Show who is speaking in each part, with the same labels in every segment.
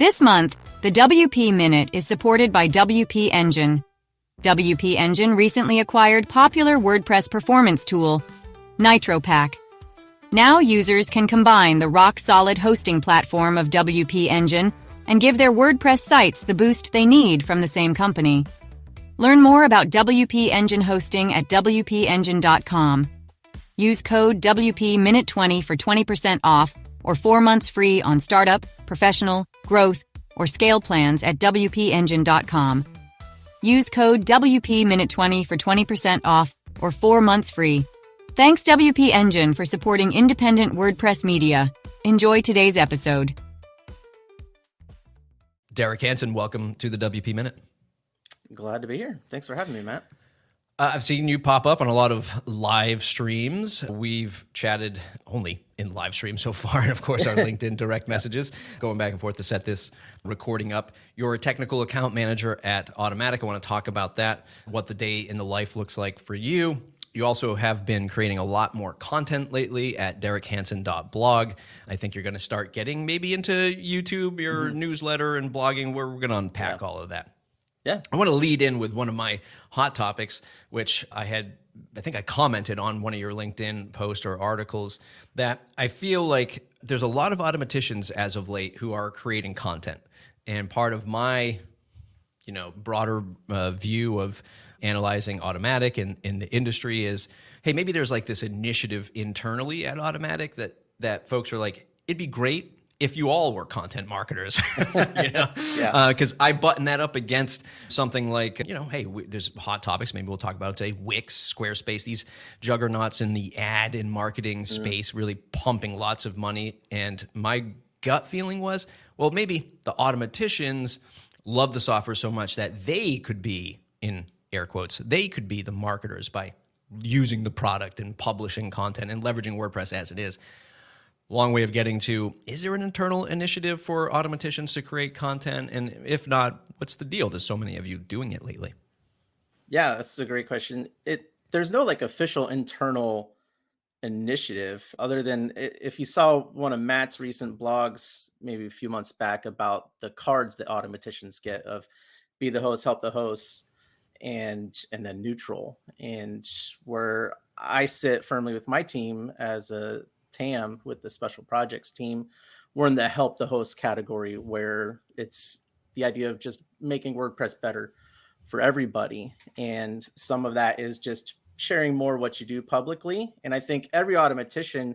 Speaker 1: This month, the WP Minute is supported by WP Engine. WP Engine recently acquired popular WordPress performance tool, NitroPack. Now users can combine the rock-solid hosting platform of WP Engine and give their WordPress sites the boost they need from the same company. Learn more about WP Engine hosting at wpengine.com. Use code WPMinute20 for 20% off or 4 months free on startup, professional, growth, or scale plans at wpengine.com. Use code WPMinute20 for 20% off or 4 months free. Thanks WP Engine for supporting independent WordPress media. Enjoy today's episode.
Speaker 2: Derek Hanson, welcome to the WP Minute.
Speaker 3: Glad to be here. Thanks for having me, Matt.
Speaker 2: I've seen you pop up on a lot of live streams. We've chatted only in live streams so far, and of course our LinkedIn direct messages, going back and forth to set this recording up. You're a technical account manager at Automattic. I want to talk about that, what the day in the life looks like for you. You also have been creating a lot more content lately at derekhanson.blog. I think you're going to start getting maybe into YouTube, your newsletter and blogging, where we're going to unpack all of that.
Speaker 3: Yeah.
Speaker 2: I want to lead in with one of my hot topics, which I think I commented on one of your LinkedIn posts or articles, that I feel like there's a lot of automaticians as of late who are creating content. And part of my, broader view of analyzing Automattic and in the industry is, hey, maybe there's like this initiative internally at Automattic that folks are like, it'd be great if you all were content marketers, because I button that up against something like, hey, there's hot topics. Maybe we'll talk about it today. Wix, Squarespace, these juggernauts in the ad and marketing space, really pumping lots of money. And my gut feeling was, well, maybe the automaticians love the software so much that they could be, in air quotes, they could be the marketers by using the product and publishing content and leveraging WordPress as it is. Long way of getting to, is there an internal initiative for automaticians to create content? And if not, what's the deal to so many of you doing it lately?
Speaker 3: Yeah, that's a great question. There's no official internal initiative other than if you saw one of Matt's recent blogs, maybe a few months back, about the cards that automaticians get of be the host, help the host, and then neutral. And where I sit firmly with my team as a TAM with the Special Projects team, we're in the help the host category, where it's the idea of just making WordPress better for everybody. And some of that is just sharing more what you do publicly. And I think every automatician,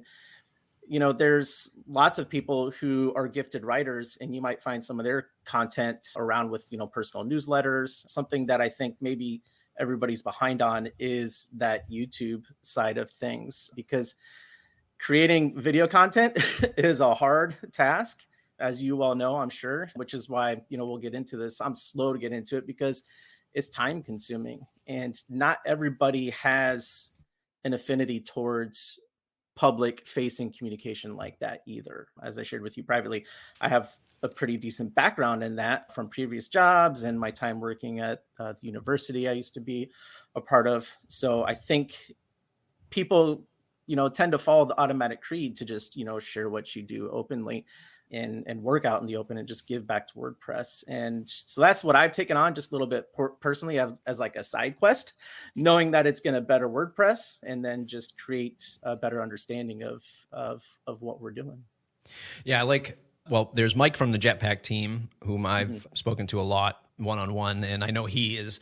Speaker 3: there's lots of people who are gifted writers, and you might find some of their content around with, personal newsletters. Something that I think maybe everybody's behind on is that YouTube side of things, because creating video content is a hard task, as you all know, I'm sure, which is why, we'll get into this. I'm slow to get into it because it's time consuming, and not everybody has an affinity towards public facing communication like that either. As I shared with you privately, I have a pretty decent background in that from previous jobs and my time working at the university I used to be a part of. So I think people tend to follow the Automattic creed to just, share what you do openly and work out in the open and just give back to WordPress. And so that's what I've taken on just a little bit personally as like a side quest, knowing that it's going to better WordPress and then just create a better understanding of what we're doing.
Speaker 2: Yeah, there's Mike from the Jetpack team, whom I've spoken to a lot one-on-one, and I know he is,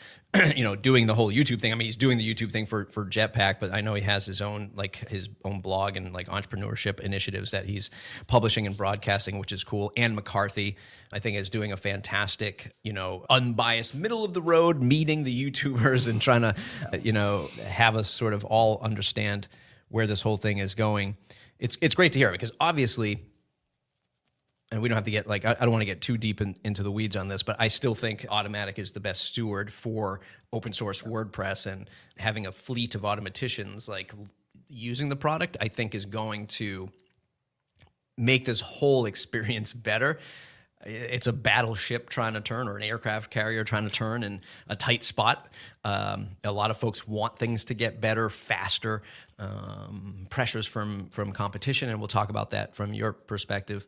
Speaker 2: doing the whole YouTube thing. I mean, he's doing the YouTube thing for Jetpack, but I know he has his own blog and entrepreneurship initiatives that he's publishing and broadcasting, which is cool. Ann McCarthy, I think, is doing a fantastic, unbiased, middle of the road meeting the YouTubers and trying to, have us sort of all understand where this whole thing is going. It's great to hear, because obviously, and we don't have to get I don't want to get too deep into the weeds on this, but I still think Automattic is the best steward for open source WordPress, and having a fleet of automaticians using the product, I think, is going to make this whole experience better. It's a battleship trying to turn, or an aircraft carrier trying to turn in a tight spot. A lot of folks want things to get better, faster, pressures from competition, and we'll talk about that from your perspective.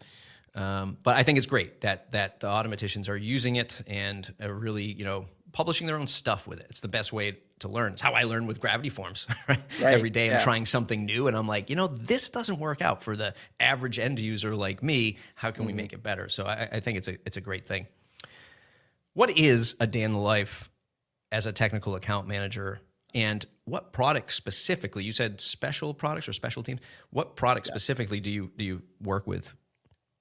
Speaker 2: But I think it's great that the automaticians are using it and are really, publishing their own stuff with it. It's the best way to learn. It's how I learn with Gravity Forms. Right? Every day I'm trying something new, and I'm like, this doesn't work out for the average end user like me. How can we make it better? So I think it's a great thing. What is a day in the life as a technical account manager, and what product specifically? You said special products or special teams. What product specifically do you work with?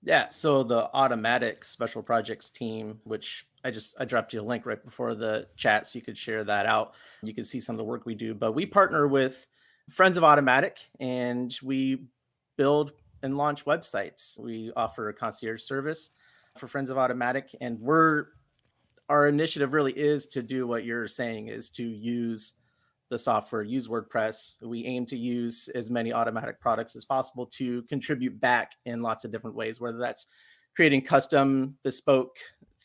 Speaker 3: Yeah, so the Automattic Special Projects team, which I dropped you a link right before the chat so you could share that out. You can see some of the work we do, but we partner with Friends of Automattic and we build and launch websites. We offer a concierge service for Friends of Automattic, and our initiative really is to do what you're saying, is to use the software, use WordPress. We aim to use as many Automattic products as possible to contribute back in lots of different ways, whether that's creating custom bespoke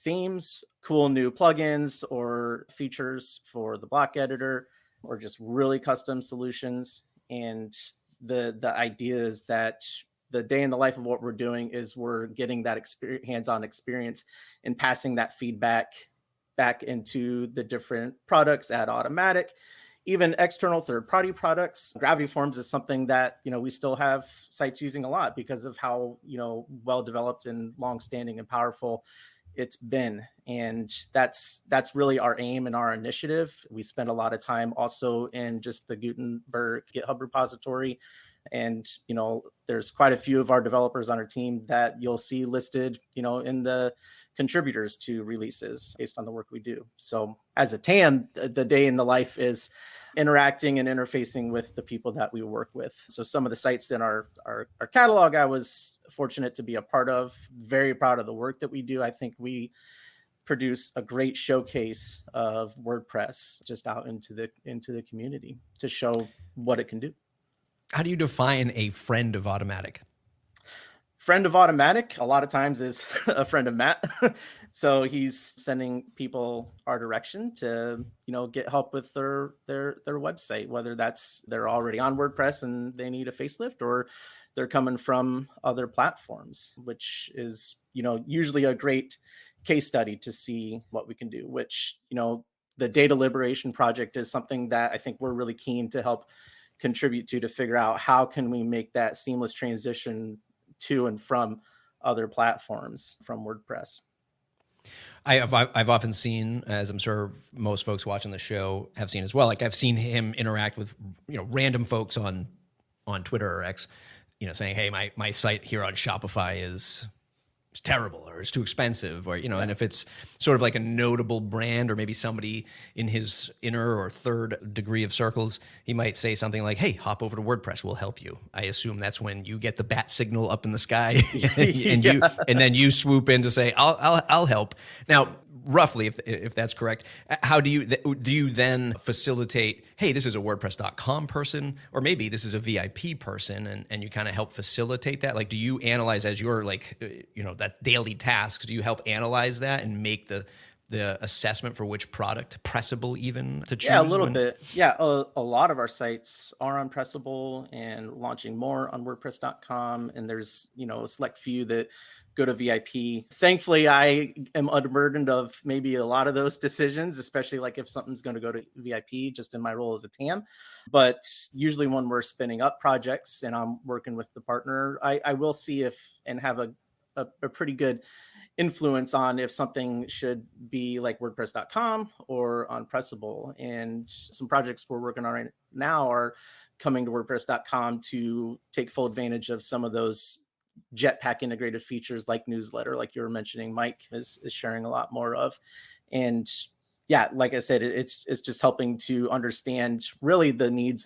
Speaker 3: themes, cool new plugins or features for the block editor, or just really custom solutions. And the idea is that the day in the life of what we're doing is we're getting that hands-on experience and passing that feedback back into the different products at Automattic, even external third-party products. Gravity Forms is something that, we still have sites using a lot because of how, well-developed and long-standing and powerful it's been. And that's really our aim and our initiative. We spend a lot of time also in just the Gutenberg GitHub repository. And, there's quite a few of our developers on our team that you'll see listed, in the contributors to releases based on the work we do. So as a TAM, the day in the life is interacting and interfacing with the people that we work with. So some of the sites in our catalog, I was fortunate to be a part of, very proud of the work that we do. I think we produce a great showcase of WordPress just out into the community to show what it can do.
Speaker 2: How do you define a friend of Automattic?
Speaker 3: Friend of Automattic a lot of times is a friend of Matt. So he's sending people our direction to, get help with their website, whether that's they're already on WordPress and they need a facelift, or they're coming from other platforms, which is, usually a great case study to see what we can do, which, the data liberation project is something that I think we're really keen to help contribute to figure out how can we make that seamless transition to and from other platforms from WordPress.
Speaker 2: I've often seen, as I'm sure most folks watching the show have seen as well, like I've seen him interact with random folks on Twitter or X, saying, hey, my site here on Shopify is terrible, or it's too expensive, or and if it's sort of like a notable brand, or maybe somebody in his inner or third degree of circles, he might say something like, hey, hop over to WordPress, we'll help you. I assume that's when you get the bat signal up in the sky and then you swoop in to say, I'll help. Now, roughly, if that's correct, how do you then facilitate, hey, this is a WordPress.com person, or maybe this is a VIP person, and you kind of help facilitate that? Like, do you analyze as your that daily task? Do you help analyze that and make the assessment for which product, Pressable even, to choose?
Speaker 3: Yeah, a little bit. Yeah, a lot of our sites are on Pressable and launching more on WordPress.com, and there's a select few that go to VIP. Thankfully, I am unburdened of maybe a lot of those decisions, especially like if something's going to go to VIP, just in my role as a TAM. But usually when we're spinning up projects and I'm working with the partner, I will see and have a pretty good influence on if something should be like WordPress.com or on Pressable. And some projects we're working on right now are coming to WordPress.com to take full advantage of some of those Jetpack integrated features like newsletter, like you were mentioning, Mike is sharing a lot more of. And yeah, like I said, it's just helping to understand really the needs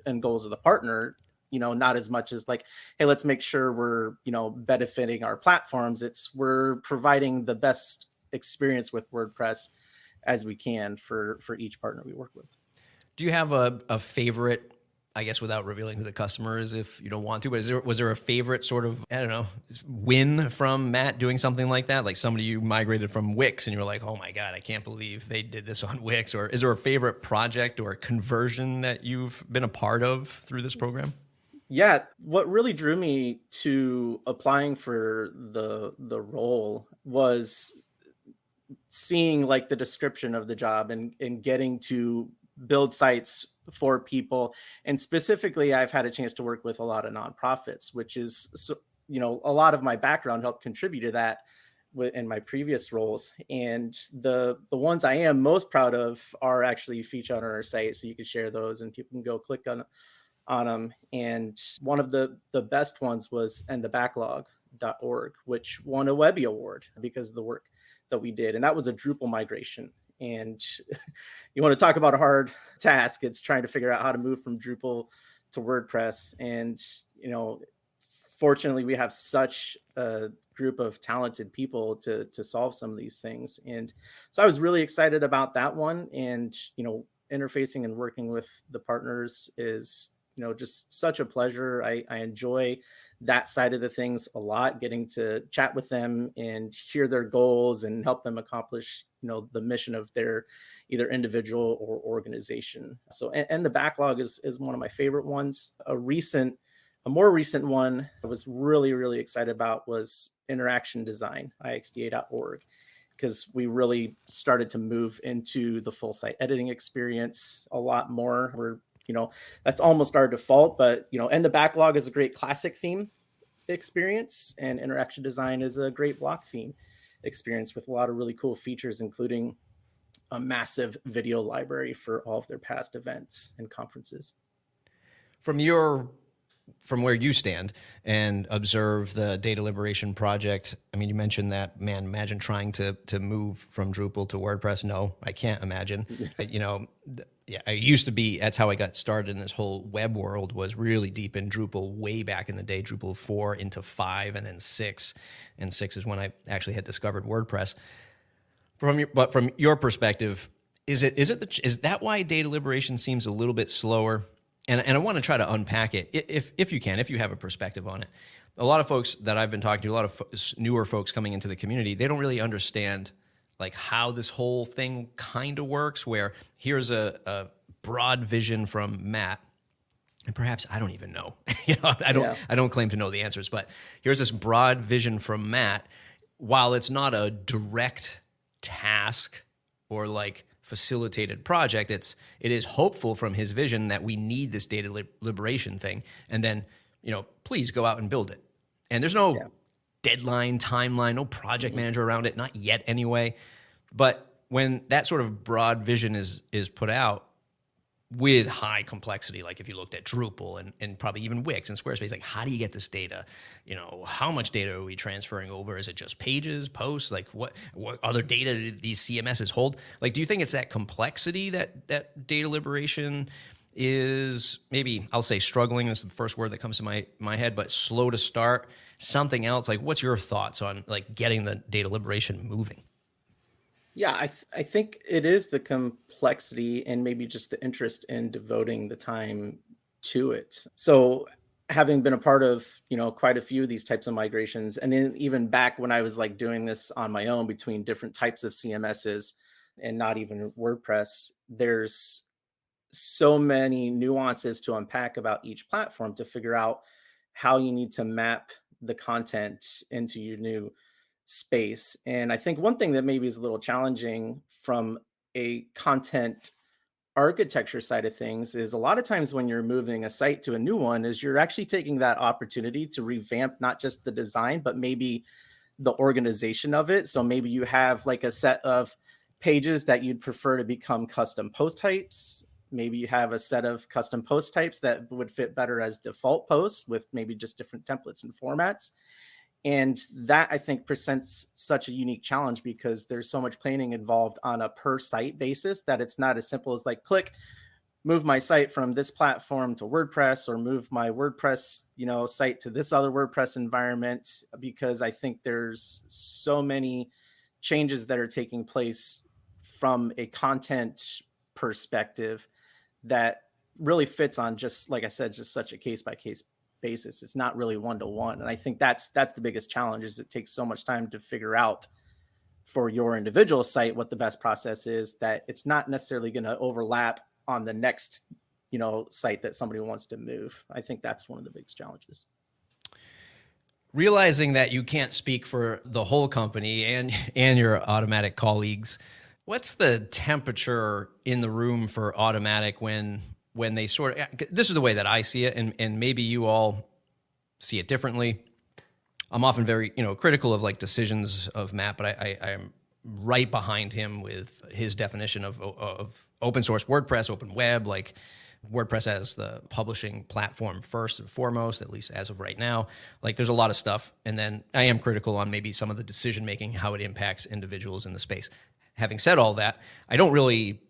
Speaker 3: and goals of the partner, not as much as like, hey, let's make sure we're, benefiting our platforms. We're providing the best experience with WordPress as we can for each partner we work with.
Speaker 2: Do you have a favorite, I guess without revealing who the customer is if you don't want to, but was there a favorite sort of, I don't know, win from Matt doing something like that? Like somebody you migrated from Wix and you were like, oh my God, I can't believe they did this on Wix. Or is there a favorite project or conversion that you've been a part of through this program?
Speaker 3: Yeah, what really drew me to applying for the role was seeing like the description of the job and getting to build sites for people. And specifically, I've had a chance to work with a lot of nonprofits, which is a lot of my background helped contribute to that in my previous roles. And the ones I am most proud of are actually featured on our site, so you can share those and people can go click on them. And one of the best ones was endthebacklog.org, which won a Webby Award because of the work that we did. And that was a Drupal migration. And you want to talk about a hard task, it's trying to figure out how to move from Drupal to WordPress. And, fortunately, we have such a group of talented people to solve some of these things. And so I was really excited about that one. And, interfacing and working with the partners is just such a pleasure. I enjoy that side of the things a lot, getting to chat with them and hear their goals and help them accomplish the mission of their either individual or organization. So and the backlog is one of my favorite ones. A more recent one I was really excited about was interaction design, ixda.org, because we really started to move into the full site editing experience a lot more. That's almost our default, but and the backlog is a great classic theme experience, and interaction design is a great block theme experience with a lot of really cool features, including a massive video library for all of their past events and conferences.
Speaker 2: From where you stand and observe the data liberation project, I mean, you mentioned that, man, imagine trying to move from Drupal to WordPress. No, I can't imagine. Yeah, I used to be, that's how I got started in this whole web world, was really deep in Drupal way back in the day, Drupal 4 into 5 and then 6. And 6 is when I actually had discovered WordPress. But from your perspective, is that why data liberation seems a little bit slower? And I want to try to unpack it, if you can, if you have a perspective on it. A lot of folks that I've been talking to, a lot of newer folks coming into the community, they don't really understand like how this whole thing kind of works, where here's a broad vision from Matt, and perhaps I don't even know. I don't claim to know the answers, but here's this broad vision from Matt. While it's not a direct task or like facilitated project, it is hopeful from his vision that we need this data liberation thing, and then please go out and build it. And there's no deadline, timeline, no project manager around it, not yet anyway. But when that sort of broad vision is put out with high complexity, like if you looked at Drupal and probably even Wix and Squarespace, like how do you get this data? How much data are we transferring over? Is it just pages, posts? Like what other data do these CMSs hold? Like, do you think it's that complexity that data liberation is, maybe I'll say struggling, is the first word that comes to my head, but slow to start? Something else? Like, what's your thoughts on like getting the data liberation moving?
Speaker 3: Yeah, I think it is the complexity and maybe just the interest in devoting the time to it. So having been a part of, quite a few of these types of migrations, and then even back when I was like doing this on my own between different types of CMSs and not even WordPress, there's so many nuances to unpack about each platform to figure out how you need to map the content into your new space. And I think one thing that maybe is a little challenging from a content architecture side of things is a lot of times when you're moving a site to a new one is you're actually taking that opportunity to revamp not just the design, but maybe the organization of it. So maybe you have like a set of pages that you'd prefer to become custom post types. Maybe you have a set of custom post types that would fit better as default posts with maybe just different templates and formats. And that, I think, presents such a unique challenge because there's so much planning involved on a per site basis that it's not as simple as like click, move my site from this platform to WordPress, or move my WordPress, site to this other WordPress environment, because I think there's so many changes that are taking place from a content perspective that really fits on, just like I said, just such a case by case basis. It's not really one-to-one. And I think that's the biggest challenge, is it takes so much time to figure out for your individual site what the best process is, that it's not necessarily going to overlap on the next site that somebody wants to move. I think that's one of the biggest challenges.
Speaker 2: Realizing that you can't speak for the whole company and your Automattic colleagues, what's the temperature in the room for Automattic when they sort of, this is the way that I see it, and maybe you all see it differently. I'm often very, critical of like decisions of Matt, but I am right behind him with his definition of open source WordPress, open web, like WordPress as the publishing platform first and foremost, at least as of right now. Like there's a lot of stuff. And then I am critical on maybe some of the decision making, how it impacts individuals in the space. Having said all that, I don't really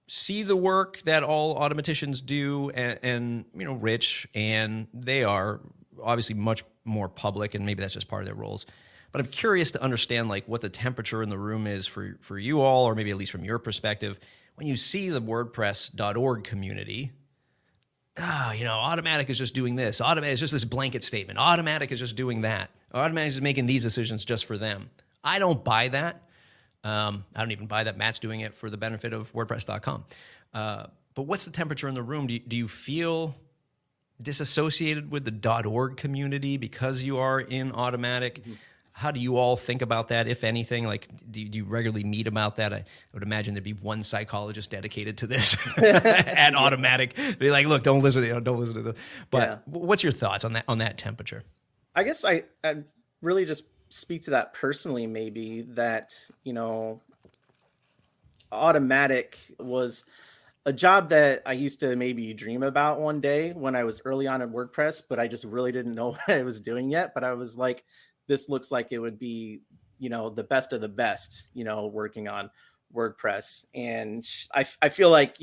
Speaker 2: see the work that all automaticians do and Rich, and they are obviously much more public, and maybe that's just part of their roles. But I'm curious to understand like what the temperature in the room is for you all, or maybe at least from your perspective, when you see the WordPress.org community. Automattic is just doing this. Automattic is just this blanket statement. Automattic is just doing that. Automattic is making these decisions just for them. I don't buy that. I don't even buy that Matt's doing it for the benefit of WordPress.com. But what's the temperature in the room? Do you feel disassociated with the .org community because you are in Automattic? Mm-hmm. How do you all think about that, if anything? Like, do you regularly meet about that? I would imagine there'd be one psychologist dedicated to this at Automattic. Be like, look, don't listen to this. But what's your thoughts on that temperature?
Speaker 3: I guess I really just speak to that personally, maybe that, Automattic was a job that I used to maybe dream about one day when I was early on in WordPress, but I just really didn't know what I was doing yet. But I was like, this looks like it would be, the best of the best, working on WordPress. And I feel like,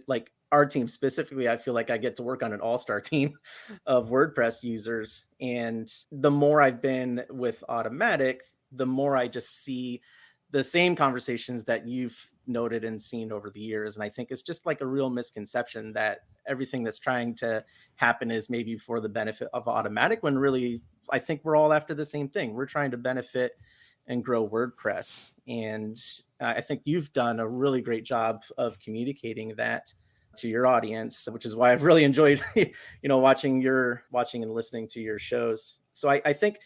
Speaker 3: like our team specifically, I feel like I get to work on an all-star team of WordPress users. And the more I've been with Automattic, the more I just see the same conversations that you've noted and seen over the years. And I think it's just like a real misconception that everything that's trying to happen is maybe for the benefit of Automattic, when really I think we're all after the same thing. We're trying to benefit and grow WordPress. And I think you've done a really great job of communicating that to your audience, which is why I've really enjoyed, watching and listening to your shows. So I think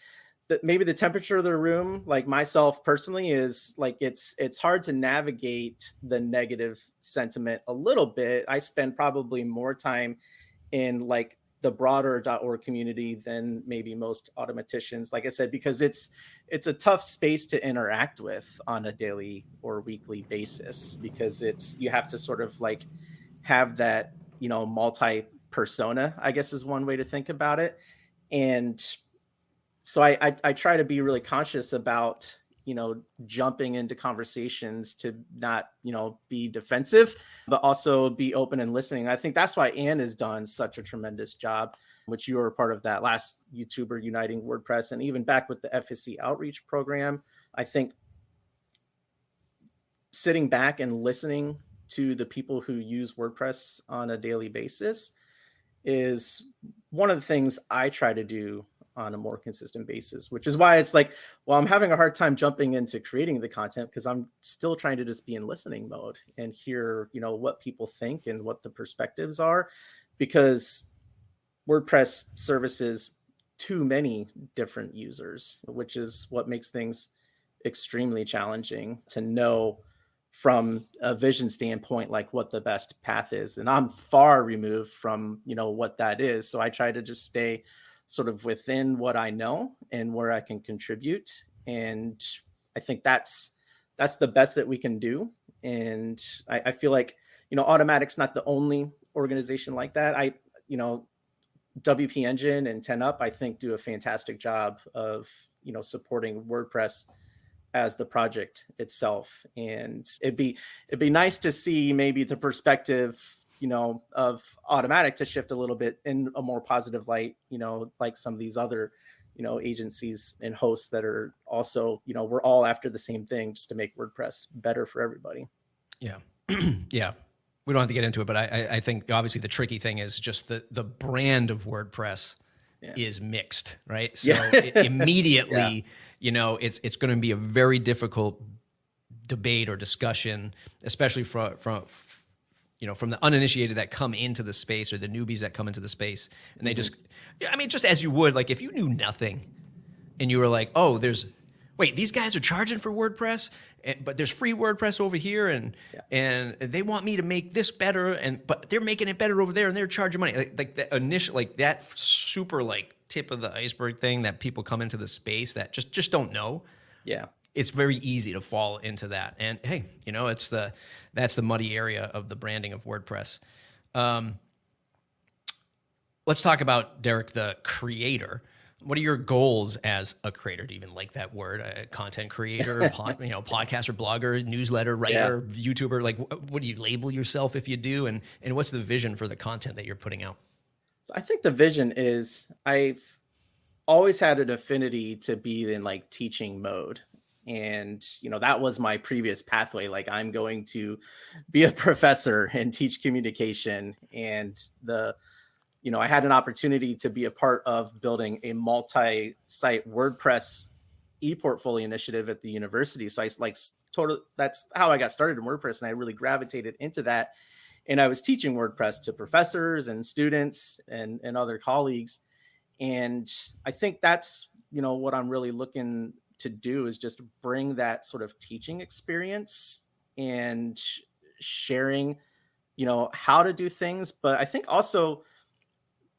Speaker 3: that maybe the temperature of the room, like myself personally, is like, it's hard to navigate the negative sentiment a little bit. I spend probably more time in like the broader .org community than maybe most automaticians, like I said, because it's a tough space to interact with on a daily or weekly basis, because you have to sort of like have that, multi-persona, I guess is one way to think about it. And so I try to be really conscious about, jumping into conversations to not, be defensive, but also be open and listening. I think that's why Ann has done such a tremendous job, which you were a part of that last YouTuber Uniting WordPress, and even back with the FSC outreach program. I think sitting back and listening to the people who use WordPress on a daily basis is one of the things I try to do on a more consistent basis, which is why it's like, well, I'm having a hard time jumping into creating the content, because I'm still trying to just be in listening mode and hear, what people think and what the perspectives are, because WordPress services too many different users, which is what makes things extremely challenging to know from a vision standpoint, like what the best path is. And I'm far removed from, what that is. So I try to just stay sort of within what I know and where I can contribute. And I think that's the best that we can do. And I feel like, Automattic's not the only organization like that. WP Engine and 10up, I think, do a fantastic job of, supporting WordPress as the project itself. And it'd be nice to see maybe the perspective, of Automattic to shift a little bit in a more positive light, like some of these other, agencies and hosts that are also, we're all after the same thing, just to make WordPress better for everybody.
Speaker 2: Yeah. Yeah. We don't have to get into it, but I think obviously the tricky thing is just the brand of WordPress is mixed, right? So immediately, it's going to be a very difficult debate or discussion, especially from from the uninitiated that come into the space, or the newbies that come into the space, and they just, I mean, just as you would, like if you knew nothing and you were like, oh, wait, these guys are charging for WordPress, but there's free WordPress over here, and they want me to make this better, but they're making it better over there, and they're charging money. Like that initial, like that super like tip of the iceberg thing that people come into the space that just don't know.
Speaker 3: Yeah.
Speaker 2: It's very easy to fall into that. And hey, that's the muddy area of the branding of WordPress. Let's talk about Derek, the creator. What are your goals as a creator? Do you even like that word? A content creator, podcaster, blogger, newsletter writer, YouTuber? Like, what do you label yourself if you do? And what's the vision for the content that you're putting out?
Speaker 3: So I think the vision is, I've always had an affinity to be in like teaching mode. And, that was my previous pathway. Like, I'm going to be a professor and teach communication. And I had an opportunity to be a part of building a multi-site WordPress e-portfolio initiative at the university. So that's how I got started in WordPress. And I really gravitated into that. And I was teaching WordPress to professors and students and other colleagues. And I think that's, what I'm really looking to do, is just bring that sort of teaching experience and sharing, how to do things. But I think also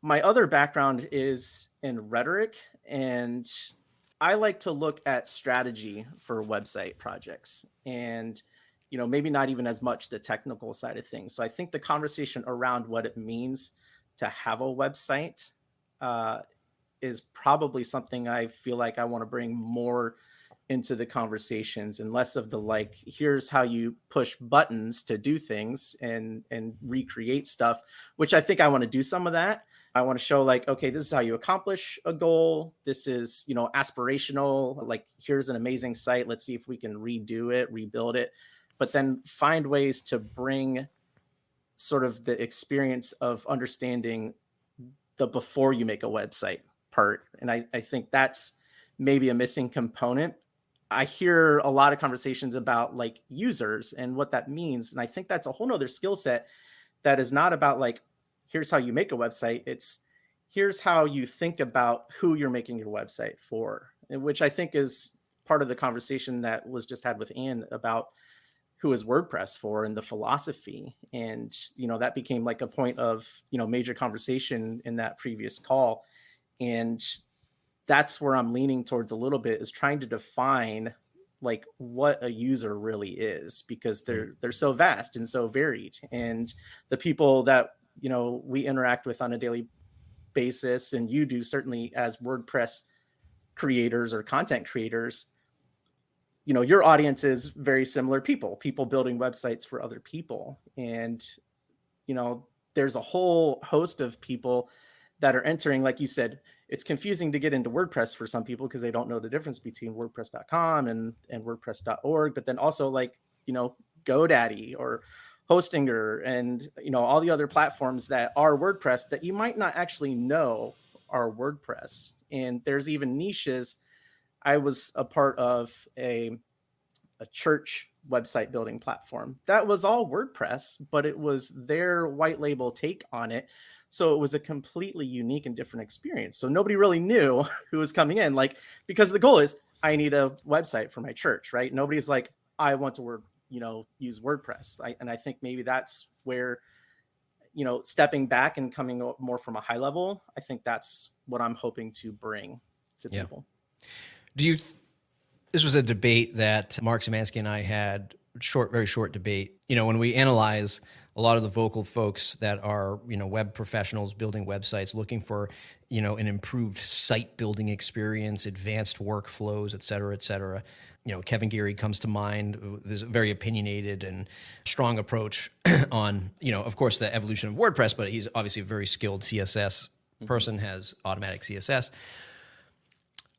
Speaker 3: my other background is in rhetoric, and I like to look at strategy for website projects, and, maybe not even as much the technical side of things. So I think the conversation around what it means to have a website is probably something I feel like I want to bring more into the conversations, and less of the like, here's how you push buttons to do things and recreate stuff, which I think I want to do some of that. I want to show like, okay, this is how you accomplish a goal. This is, aspirational. Like, here's an amazing site. Let's see if we can redo it, rebuild it, but then find ways to bring sort of the experience of understanding the before you make a website part. And I think that's maybe a missing component. I hear a lot of conversations about like users and what that means. And I think that's a whole nother skill set that is not about like, here's how you make a website. It's here's how you think about who you're making your website for, which I think is part of the conversation that was just had with Ann about who is WordPress for and the philosophy. And, that became like a point of, major conversation in that previous call. And that's where I'm leaning towards a little bit, is trying to define like what a user really is, because they're so vast and so varied. And the people that, we interact with on a daily basis, and you do certainly as WordPress creators or content creators, your audience is very similar people building websites for other people. And, there's a whole host of people that are entering, like you said, it's confusing to get into WordPress for some people because they don't know the difference between WordPress.com and WordPress.org. But then also like, GoDaddy or Hostinger and, all the other platforms that are WordPress that you might not actually know are WordPress. And there's even niches. I was a part of a church website building platform that was all WordPress, but it was their white label take on it. So it was a completely unique and different experience. So nobody really knew who was coming in, like, because the goal is I need a website for my church, right? Nobody's like, I want to use WordPress. And I think maybe that's where, stepping back and coming more from a high level, I think that's what I'm hoping to bring to people.
Speaker 2: This was a debate that Mark Szymanski and I had, very short debate. When we analyze a lot of the vocal folks that are, web professionals building websites, looking for, an improved site building experience, advanced workflows, et cetera, et cetera. Kevin Geary comes to mind. There's a very opinionated and strong approach on, of course, the evolution of WordPress, but he's obviously a very skilled CSS person, has Automattic CSS.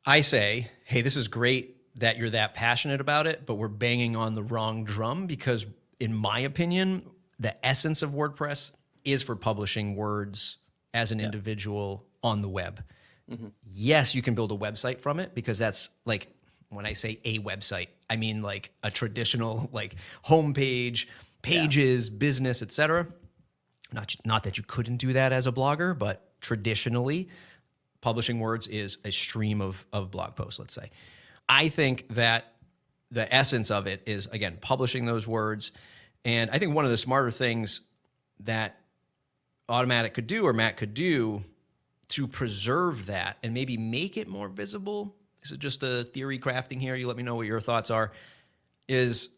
Speaker 2: I say, hey, this is great that you're that passionate about it, but we're banging on the wrong drum, because in my opinion, the essence of WordPress is for publishing words as an individual on the web. Yes, you can build a website from it, because that's like, when I say a website, I mean like a traditional like homepage, pages, business, etc. Not that you couldn't do that as a blogger, but traditionally, publishing words is a stream of blog posts, let's say. I think that the essence of it is, again, publishing those words. And I think one of the smarter things that Automattic could do or Matt could do to preserve that and maybe make it more visible, this is just a theory crafting here, you let me know what your thoughts are, is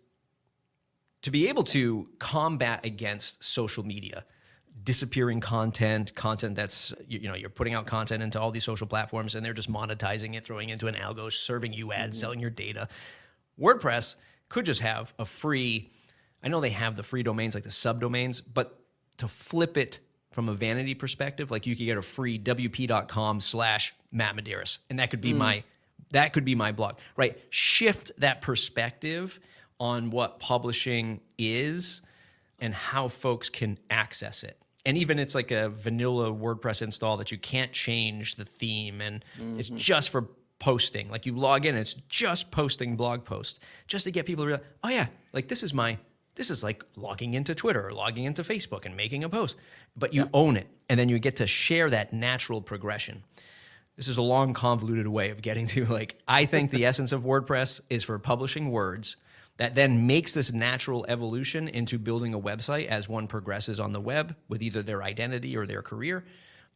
Speaker 2: to be able to combat against social media, disappearing content that's, you're putting out content into all these social platforms and they're just monetizing it, throwing into an algo, serving you ads, selling your data. WordPress could just have a free, I know they have the free domains like the subdomains, but to flip it from a vanity perspective, like you could get a free wp.com/Matt Medeiros, and that could be my blog, right? Shift that perspective on what publishing is and how folks can access it. And even it's like a vanilla WordPress install that you can't change the theme and it's just for posting. Like you log in, it's just posting blog posts just to get people to realize, oh yeah, like this is like logging into Twitter or logging into Facebook and making a post, but you own it. And then you get to share that natural progression. This is a long, convoluted way of getting to like, I think the essence of WordPress is for publishing words that then makes this natural evolution into building a website as one progresses on the web with either their identity or their career.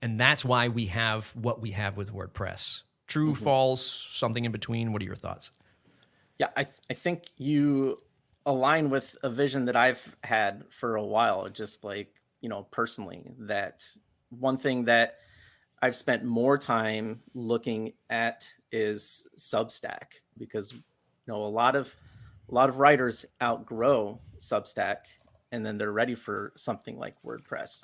Speaker 2: And that's why we have what we have with WordPress. True, false, something in between. What are your thoughts?
Speaker 3: Yeah, I think you align with a vision that I've had for a while, just like, personally, that one thing that I've spent more time looking at is Substack, because a lot of writers outgrow Substack and then they're ready for something like WordPress.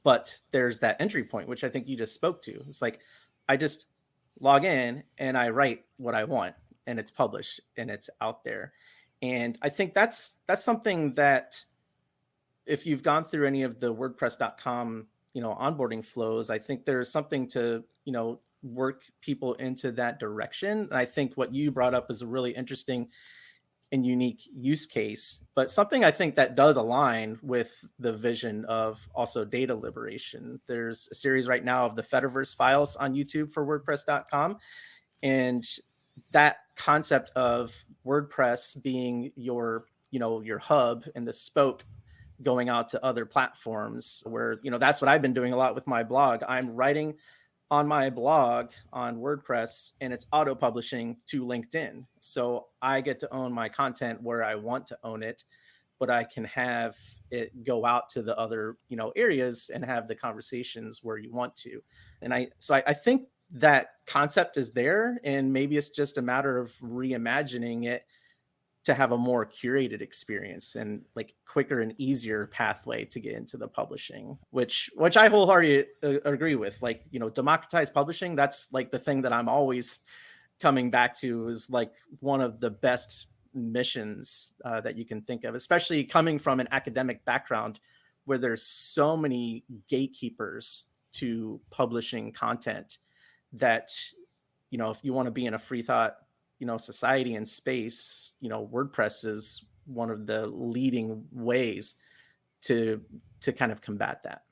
Speaker 3: But there's that entry point, which I think you just spoke to. It's like, I just log in and I write what I want and it's published and it's out there. And I think that's something that if you've gone through any of the WordPress.com, onboarding flows, I think there's something to, work people into that direction. And I think what you brought up is a really interesting and unique use case, but something I think that does align with the vision of also data liberation. There's a series right now of the Fediverse files on YouTube for WordPress.com. And that concept of WordPress being your hub and the spoke going out to other platforms where, that's what I've been doing a lot with my blog. I'm writing on my blog on WordPress and it's auto publishing to LinkedIn. So I get to own my content where I want to own it, but I can have it go out to the other, areas and have the conversations where you want to. And I think that concept is there, and maybe it's just a matter of reimagining it to have a more curated experience and like quicker and easier pathway to get into the publishing, which I wholeheartedly agree with. Like, democratize publishing, that's like the thing that I'm always coming back to, is like one of the best missions that you can think of, especially coming from an academic background where there's so many gatekeepers to publishing content that, if you want to be in a free thought, society and space, WordPress is one of the leading ways to kind of combat that.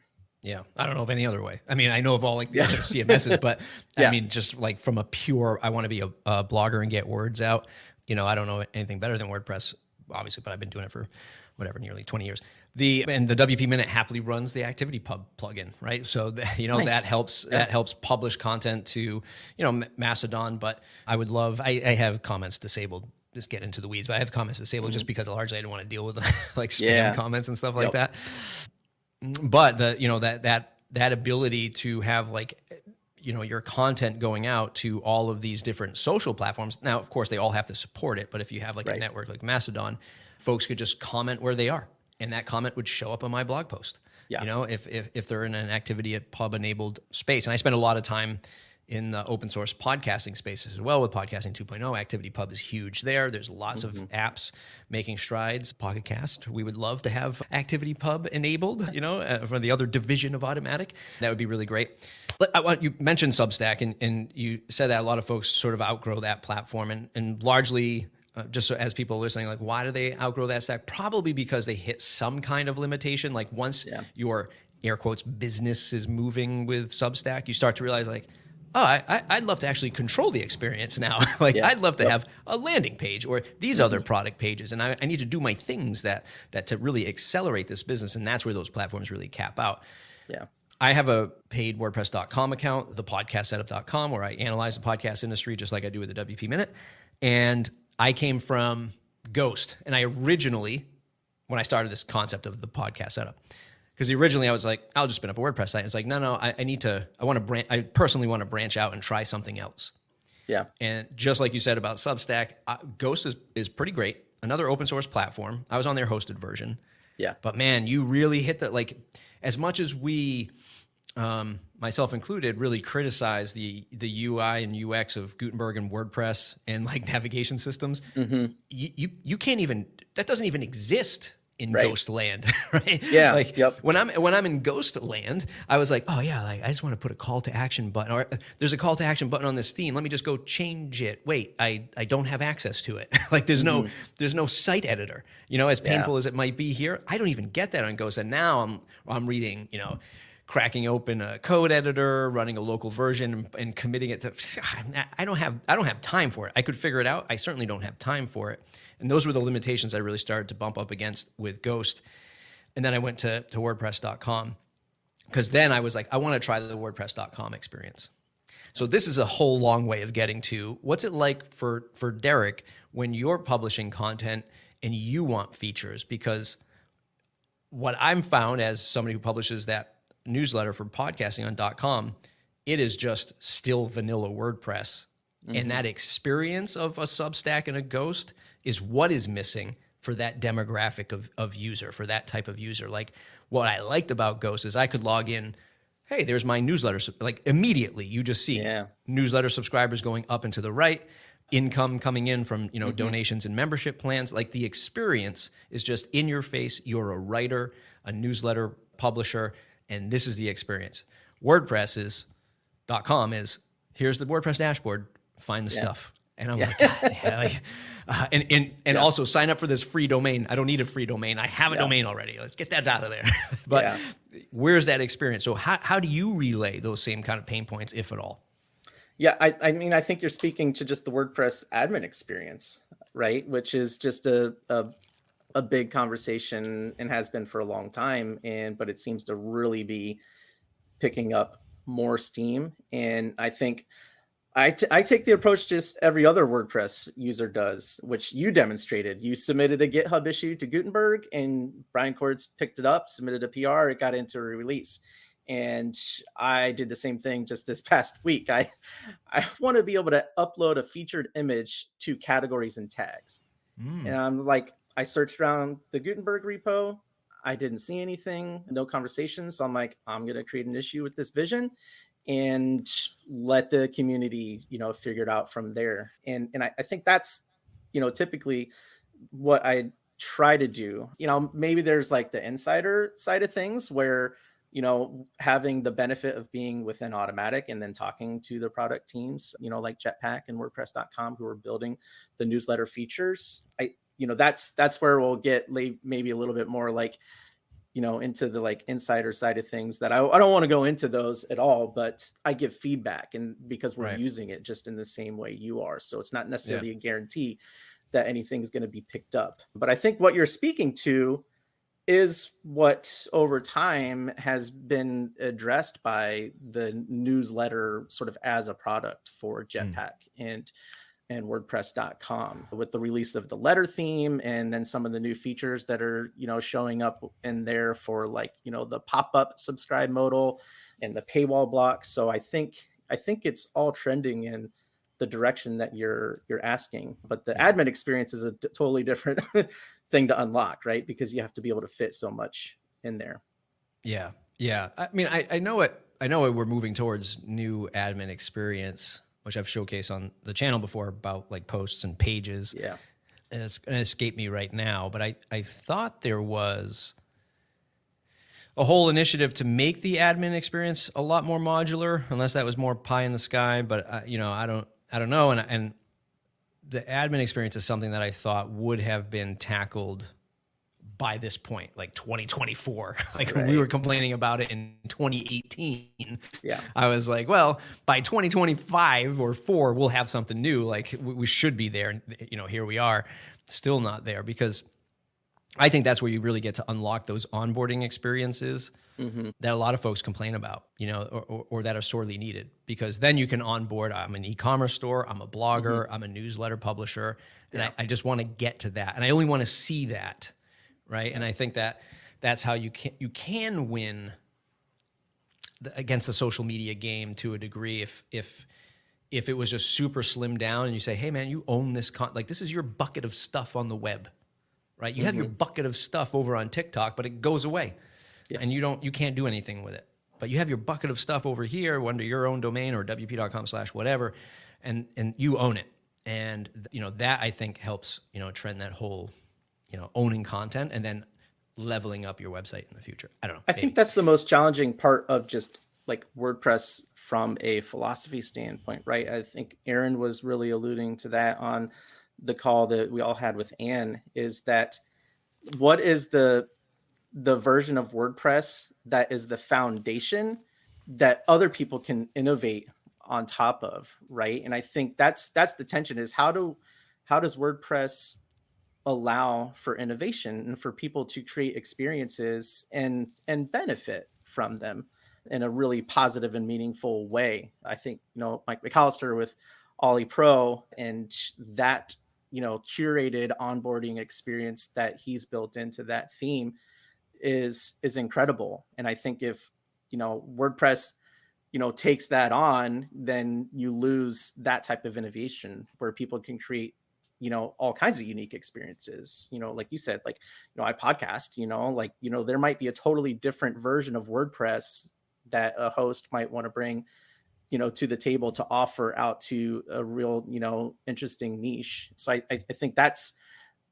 Speaker 2: Yeah, I don't know of any other way. I mean, I know of all like the other CMSs, but I mean, just like from a pure, I want to be a blogger and get words out. I don't know anything better than WordPress, obviously, but I've been doing it for nearly 20 years. The WP Minute happily runs the Activity Pub plugin, right? So nice. that helps publish content to Mastodon. But I would love, I have comments disabled. Just get into the weeds, but I have comments disabled just because largely I don't want to deal with like spam comments and stuff like that. But that ability to have like your content going out to all of these different social platforms. Now, of course, they all have to support it, but if you have like a network like Mastodon, folks could just comment where they are, and that comment would show up on my blog post. Yeah. If they're in an Activity Pub enabled space. And I spend a lot of time in the open source podcasting space as well with Podcasting 2.0. Activity Pub is huge there. There's lots of apps making strides. Pocket Cast, we would love to have Activity Pub enabled, for the other division of Automattic. That would be really great. You mentioned Substack, and you said that a lot of folks sort of outgrow that platform, and largely just so as people are listening, like why do they outgrow that stack? Probably because they hit some kind of limitation. Like once your air quotes business is moving with Substack, you start to realize like, oh, I'd love to actually control the experience now. Like I'd love to have a landing page or these other product pages, and I need to do my things that to really accelerate this business, and that's where those platforms really cap out.
Speaker 3: Yeah.
Speaker 2: I have a paid WordPress.com account, thepodcastsetup.com, where I analyze the podcast industry just like I do with the WP Minute. And I came from Ghost. And I originally, when I started this concept of the podcast setup, because originally I was like, I'll just spin up a WordPress site. And it's like, no, I personally want to branch out and try something else.
Speaker 3: Yeah.
Speaker 2: And just like you said about Substack, Ghost is pretty great. Another open source platform. I was on their hosted version.
Speaker 3: Yeah.
Speaker 2: But man, you really hit that, like, as much as we, myself included, really criticize the UI and UX of Gutenberg and WordPress and like navigation systems, you can't even, that doesn't even exist in Ghost land, right?
Speaker 3: Yeah.
Speaker 2: Like when I'm in Ghost land, I was like, oh yeah, like I just want to put a call to action button, or there's a call to action button on this theme. Let me just go change it. Wait, I don't have access to it. Like there's no site editor. You know, as painful as it might be here, I don't even get that on Ghost. And now I'm reading, you know, cracking open a code editor, running a local version, and committing it to. I don't have time for it. I could figure it out. I certainly don't have time for it. And those were the limitations I really started to bump up against with Ghost. And then I went to WordPress.com, because then I was like, I want to try the WordPress.com experience. So this is a whole long way of getting to what's it like for Derek when you're publishing content and you want features. Because what I'm found as somebody who publishes that newsletter for podcasting on .com, it is just still vanilla WordPress. And that experience of a Substack and a Ghost is what is missing for that demographic of user, for that type of user. Like what I liked about Ghost is I could log in, hey, there's my newsletter. Like immediately you just see newsletter subscribers going up and to the right, income coming in from, you know, donations and membership plans. Like the experience is just in your face. You're a writer, a newsletter publisher, and this is the experience. WordPress.com is here's the WordPress dashboard, find the stuff. And I'm like, and also sign up for this free domain. I don't need a free domain. I have a domain already. Let's get that out of there. But where's that experience? So how do you relay those same kind of pain points, if at all?
Speaker 3: Yeah, I mean, I think you're speaking to just the WordPress admin experience, right? Which is just a big conversation and has been for a long time. But it seems to really be picking up more steam. And I think I take the approach just every other WordPress user does, which you demonstrated. You submitted a GitHub issue to Gutenberg, and Brian Cords picked it up, submitted a PR, it got into a release. And I did the same thing just this past week. I want to be able to upload a featured image to categories and tags. And I'm like, I searched around the Gutenberg repo. I didn't see anything, no conversations. So I'm like, I'm going to create an issue with this vision and let the community, you know, figure it out from there. And I think that's, you know, typically what I try to do. You know, maybe there's like the insider side of things where, you know, having the benefit of being within Automattic and then talking to the product teams, you know, like Jetpack and WordPress.com, who are building the newsletter features. You know, that's where we'll get maybe a little bit more like, you know, into the like insider side of things that I don't want to go into those at all, but I give feedback, and because we're using it just in the same way you are. So it's not necessarily a guarantee that anything's going to be picked up. But I think what you're speaking to is what over time has been addressed by the newsletter sort of as a product for Jetpack and WordPress.com, with the release of the letter theme, and then some of the new features that are, you know, showing up in there for like, you know, the pop-up subscribe modal and the paywall block. So I think it's all trending in the direction that you're asking, but the admin experience is a totally different thing to unlock, right? Because you have to be able to fit so much in there.
Speaker 2: Yeah. I mean, I know it. We're moving towards new admin experience, which I've showcased on the channel before about like posts and pages. Yeah. And it's going to escape me right now, but I thought there was a whole initiative to make the admin experience a lot more modular, unless that was more pie in the sky. But you know, I don't know. And the admin experience is something that I thought would have been tackled by this point, like 2024. Like when we were complaining about it in 2018,
Speaker 3: Yeah.
Speaker 2: I was like, well, by 2025 or 4, we'll have something new. Like we should be there. And, here we are, still not there, because I think that's where you really get to unlock those onboarding experiences that a lot of folks complain about, or that are sorely needed, because then you can onboard. I'm an e-commerce store. I'm a blogger. I'm a newsletter publisher. And I just want to get to that. And I only want to see that. Right. And I think that's how you can win against the social media game to a degree. If it was just super slimmed down and you say, hey man, you own this, like this is your bucket of stuff on the web, right? You have your bucket of stuff over on TikTok, but it goes away and you can't do anything with it. But you have your bucket of stuff over here under your own domain or wp.com/whatever, and you own it. And that I think helps, trend that whole, owning content and then leveling up your website in the future. I don't know.
Speaker 3: I think that's the most challenging part of just like WordPress from a philosophy standpoint, right? I think Aaron was really alluding to that on the call that we all had with Anne, is that what is the version of WordPress that is the foundation that other people can innovate on top of, right? And I think that's the tension, is how does WordPress allow for innovation and for people to create experiences and benefit from them in a really positive and meaningful way. I think, Mike McAllister with Ollie Pro and that, curated onboarding experience that he's built into that theme is incredible. And I think if, WordPress, takes that on, then you lose that type of innovation where people can create all kinds of unique experiences, like you said, like, I podcast, there might be a totally different version of WordPress that a host might want to bring, to the table to offer out to a real, interesting niche. So I think that's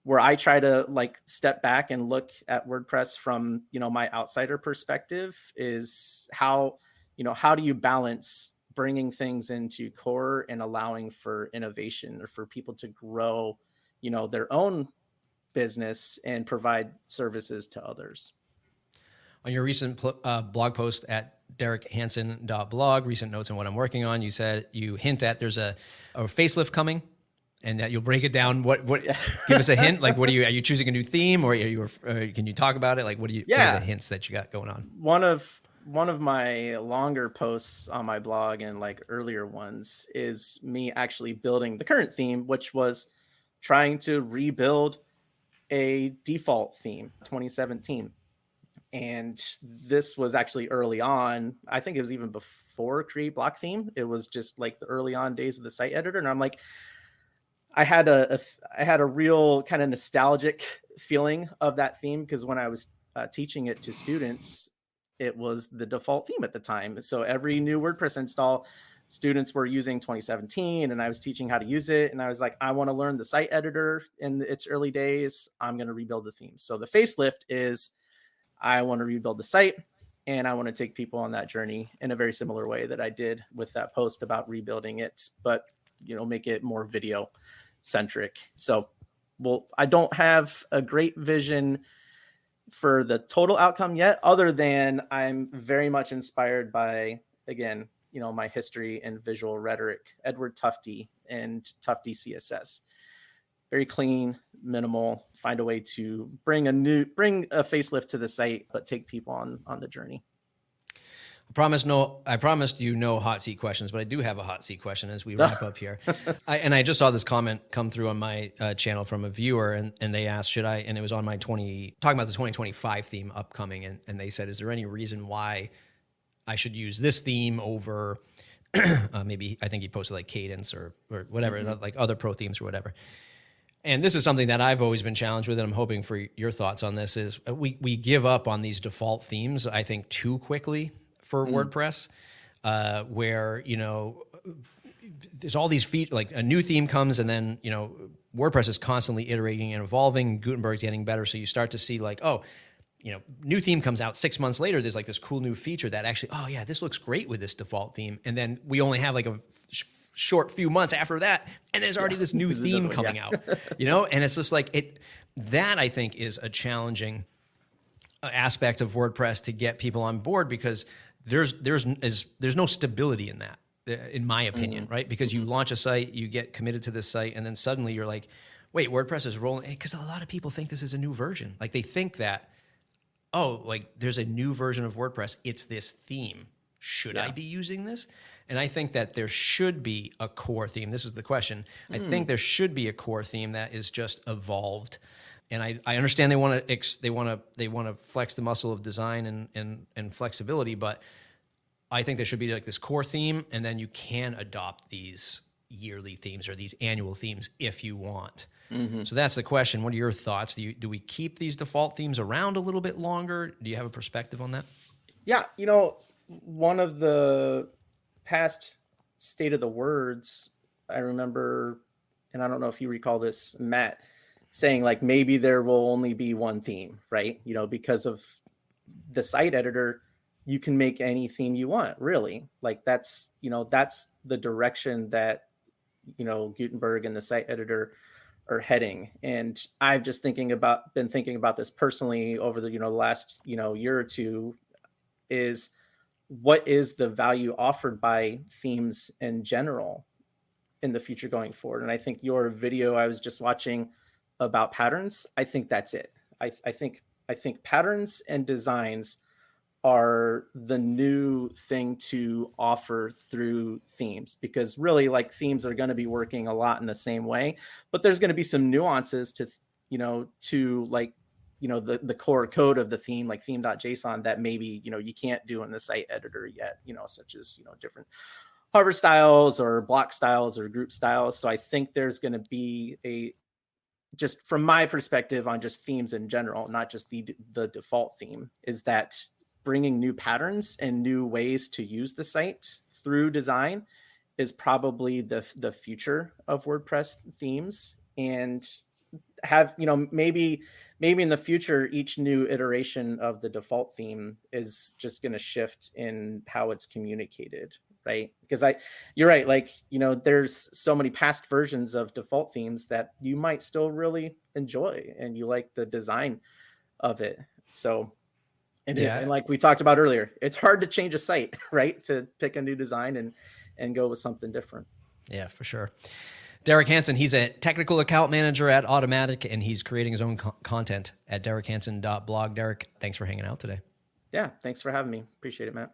Speaker 3: where I try to like step back and look at WordPress from, my outsider perspective, is how do you balance bringing things into core and allowing for innovation or for people to grow, their own business and provide services to others.
Speaker 2: On your recent blog post at derekhanson.blog, recent notes on what I'm working on, you said you hint at there's a facelift coming and that you'll break it down. What give us a hint? Like, are you choosing a new theme, or can you talk about it? Like, what are the hints that you got going on?
Speaker 3: One of my longer posts on my blog and like earlier ones is me actually building the current theme, which was trying to rebuild a default theme, 2017. And this was actually early on. I think it was even before Create Block Theme. It was just like the early on days of the site editor. And I'm like, I had a real kind of nostalgic feeling of that theme, because when I was teaching it to students, it was the default theme at the time. So every new WordPress install, students were using 2017, and I was teaching how to use it. And I was like, I want to learn the site editor in its early days. I'm going to rebuild the theme. So the facelift is, I want to rebuild the site, and I want to take people on that journey in a very similar way that I did with that post about rebuilding it, but make it more video centric. So, I don't have a great vision for the total outcome yet, other than I'm very much inspired by, again, my history and visual rhetoric, Edward Tufte and Tufte CSS. Very clean, minimal, find a way to bring a facelift to the site, but take people on the journey.
Speaker 2: I promised you no hot seat questions, but I do have a hot seat question as we wrap up here. I just saw this comment come through on my channel from a viewer, and they asked, and it was on my talking about the 2025 theme upcoming, and they said, is there any reason why I should use this theme over maybe, I think he posted like Cadence or whatever, like other pro themes or whatever. And this is something that I've always been challenged with, and I'm hoping for your thoughts on this, is we give up on these default themes, I think, too quickly for WordPress, where, there's all these features, like a new theme comes, and then, WordPress is constantly iterating and evolving. Gutenberg's getting better. So you start to see like, new theme comes out 6 months later. There's like this cool new feature that actually, this looks great with this default theme. And then we only have like a short few months after that, and there's already this new theme coming out, and it's just like that I think is a challenging aspect of WordPress to get people on board, because there's no stability in that, in my opinion, right? Because you launch a site, you get committed to this site, and then suddenly you're like, wait, WordPress is rolling, because a lot of people think this is a new version. Like they think that, oh, like there's a new version of WordPress, it's this theme. Should I be using this? And I think that there should be a core theme. This is the question. I think there should be a core theme that is just evolved. And I understand they want to flex the muscle of design and flexibility, but I think there should be like this core theme, and then you can adopt these yearly themes or these annual themes if you want. So that's the question. What are your thoughts? Do we keep these default themes around a little bit longer? Do you have a perspective on that?
Speaker 3: Yeah, one of the past State of the Words, I remember, and I don't know if you recall this, Matt, saying like maybe there will only be one theme, right? Because of the site editor, you can make any theme you want, really. Like that's the direction that Gutenberg and the site editor are heading. And I've just been thinking about this personally over the last year or two, is what is the value offered by themes in general in the future going forward. And I think your video I was just watching about patterns, I think that's it. I think patterns and designs are the new thing to offer through themes, because really like themes are going to be working a lot in the same way, but there's going to be some nuances to like the core code of the theme, like theme.json, that maybe you can't do in the site editor yet, such as different hover styles or block styles or group styles. So I think there's going to be just from my perspective on just themes in general, not just the default theme, is that bringing new patterns and new ways to use the site through design is probably the future of WordPress themes. And have maybe in the future each new iteration of the default theme is just going to shift in how it's communicated, right? Because you're right, like there's so many past versions of default themes that you might still really enjoy and you like the design of it. So and like we talked about earlier, it's hard to change a site, right? To pick a new design and go with something different.
Speaker 2: Yeah, for sure. Derek Hanson, he's a technical account manager at Automattic, and he's creating his own content at derekhanson.blog. Derek, thanks for hanging out today.
Speaker 3: Yeah, thanks for having me. Appreciate it, Matt.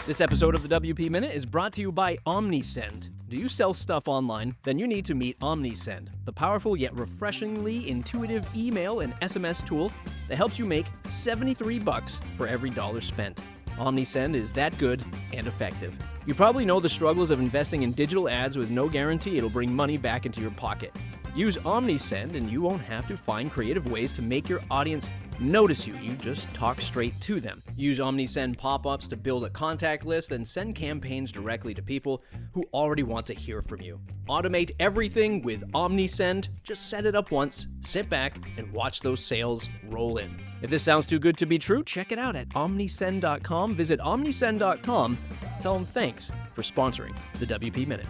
Speaker 4: This episode of the WP Minute is brought to you by OmniSend. Do you sell stuff online? Then you need to meet OmniSend, the powerful yet refreshingly intuitive email and SMS tool that helps you make $73 for every dollar spent. OmniSend is that good and effective. You probably know the struggles of investing in digital ads with no guarantee it'll bring money back into your pocket. Use OmniSend and you won't have to find creative ways to make your audience notice you. You just talk straight to them. Use OmniSend pop-ups to build a contact list and send campaigns directly to people who already want to hear from you. Automate everything with OmniSend. Just set it up once, sit back, and watch those sales roll in. If this sounds too good to be true, check it out at omnisend.com. Visit omnisend.com. Tell them thanks for sponsoring the WP Minute.